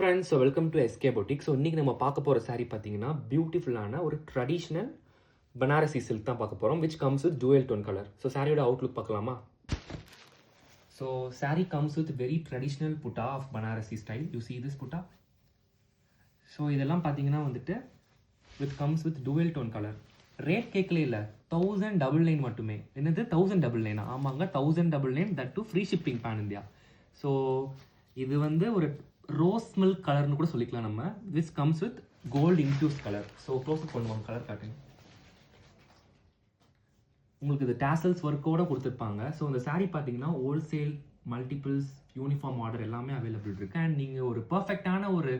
Friends, welcome to SK boutique. So இன்றைக்கி நம்ம பார்க்க போகிற saree பார்த்தீங்கன்னா பியூட்டிஃபுல்லான ஒரு ட்ரெடிஷ்னல் பனாரசி சில்க் தான் பார்க்க போகிறோம், which comes with dual tone colour. So சாரியோட அவுட்லுக் பார்க்கலாமா? So saree comes with very traditional butta of Banarasi style. You see this butta. So இதெல்லாம் பார்த்தீங்கன்னா வந்துட்டு comes with dual tone colour. Rate கேட்கல இல்லை, 1099 மட்டுமே. என்னது 1099? ஆமாங்க, 1099, that too free shipping pan India. So இது வந்து ஒரு ரோஸ் மில்க் கலர்னு கூட சொல்லிக்கலாம் நம்ம. This comes with gold infuse colour. So close up பண்ணுவாங்க, கலர் காட்டுங்க. உங்களுக்கு இது டேசல்ஸ் ஒர்க்கோட கொடுத்துருப்பாங்க. ஸோ இந்த saree பார்த்தீங்கன்னா ஹோல்சேல், மல்டிபிள்ஸ், யூனிஃபார்ம் ஆர்டர் எல்லாமே அவைலபிள் இருக்குது. அண்ட் நீங்கள் ஒரு பர்ஃபெக்டான ஒரு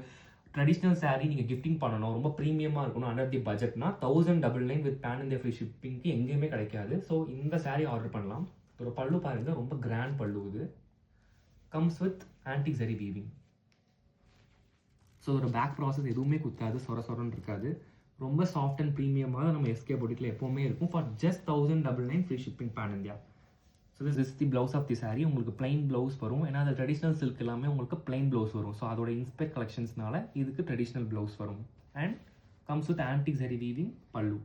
ட்ரெடிஷ்னல் saree நீங்கள் கிஃப்டிங் பண்ணணும், ரொம்ப ப்ரீமியமாக இருக்கணும், அண்டர் தி பட்ஜெட்னா 1099 வித் பேன் இந்தியா ஃப்ரீ ஷிப்பிங்க்கு எங்கேயுமே கிடைக்காது. ஸோ இந்த saree ஆர்டர் பண்ணலாம். ஒரு பல்லு பாருங்கள், ரொம்ப கிராண்ட் பல்லு இது. Comes with antique zari weaving. So ஒரு பேக் ப்ராசஸ் எதுவுமே குத்தாது, சொரன்னு இருக்காது. ரொம்ப சாஃப்ட் அண்ட் ப்ரீமியமாக நம்ம எஸ்கே பொட்டிக்கில் எப்போவுமே இருக்கும். For just 1099 free shipping pan India. So this is the blouse of the saree. உங்களுக்கு பிளைன் ப்ளவுஸ் வரும். ஏன்னா அது ட்ரெடிஷ்னல் சில்க் எல்லாமே உங்களுக்கு பிளைன் ப்ளவுஸ் வரும். ஸோ அதோட இன்ஸ்பெக்ட் கலெக்ஷன்ஸ்னால இதுக்கு ட்ரெடிஷ்னல் ப்ளவுஸ் வரும். And comes with antique zari weaving pallu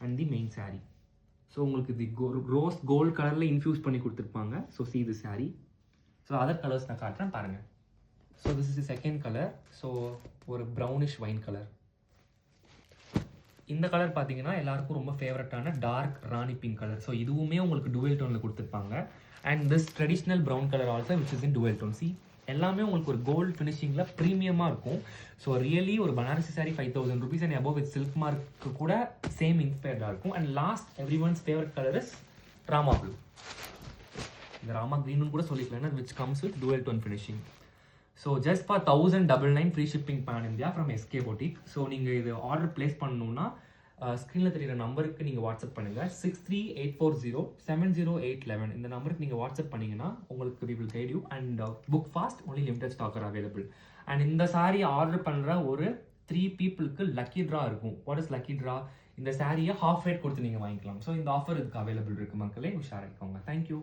and the main saree. So உங்களுக்கு தி ரோஸ் கோல்டு கலரில் இன்ஃபியூஸ் பண்ணி கொடுத்துருப்பாங்க. So see the saree. So other colours நான் காட்டுறேன் பாருங்கள். So this is the second colour. So ஒரு ப்ரௌனிஷ் வைன் கலர். இந்த colour பார்த்தீங்கன்னா எல்லாருக்கும் ரொம்ப ஃபேவரட்டான dark rani pink colour. So இதுவுமே உங்களுக்கு டுவெல் டோனில் கொடுத்துருப்பாங்க. And this traditional brown colour also which is in dual tone. See எல்லாமே உங்களுக்கு ஒரு கோல்டு ஃபினிஷிங்கில் ப்ரீமியமாக இருக்கும். ஸோ ரியலி ஒரு Banarasi saree 5000 rupees and above with silk mark கூட சேம் இன்ஸ்பயர்டாக இருக்கும். And last every one's favourite colour is Rama blue. இந்த ராமா க்ரீன்னு கூட சொல்லிக்கலாம், which comes with dual tone finishing. So just for 1099 free shipping pan India from SK boutique. So நீங்கள் இது order place பண்ணணும்னா ஸ்க்ரீனில் தெரியுற நம்பருக்கு நீங்கள் வாட்ஸ்அப் பண்ணுங்கள். 6384070811. இந்த நம்பருக்கு நீங்கள் வாட்ஸ்அப் பண்ணிங்கன்னா உங்களுக்கு we will guide you and book fast. Only limited stock are available. And இந்த saree ஆர்டர் பண்ணுற ஒரு 3 பீப்புளுக்கு லக்கி ட்ரா இருக்கும். What is lucky draw? இந்த சாரியை ஹாஃப் ரேட் கொடுத்து நீங்கள் வாங்கிக்கலாம். ஸோ இந்த ஆஃபர் இதுக்கு அவைலபிள் இருக்குது மக்களே, உஷாராக இருக்கவங்க. தேங்க்யூ.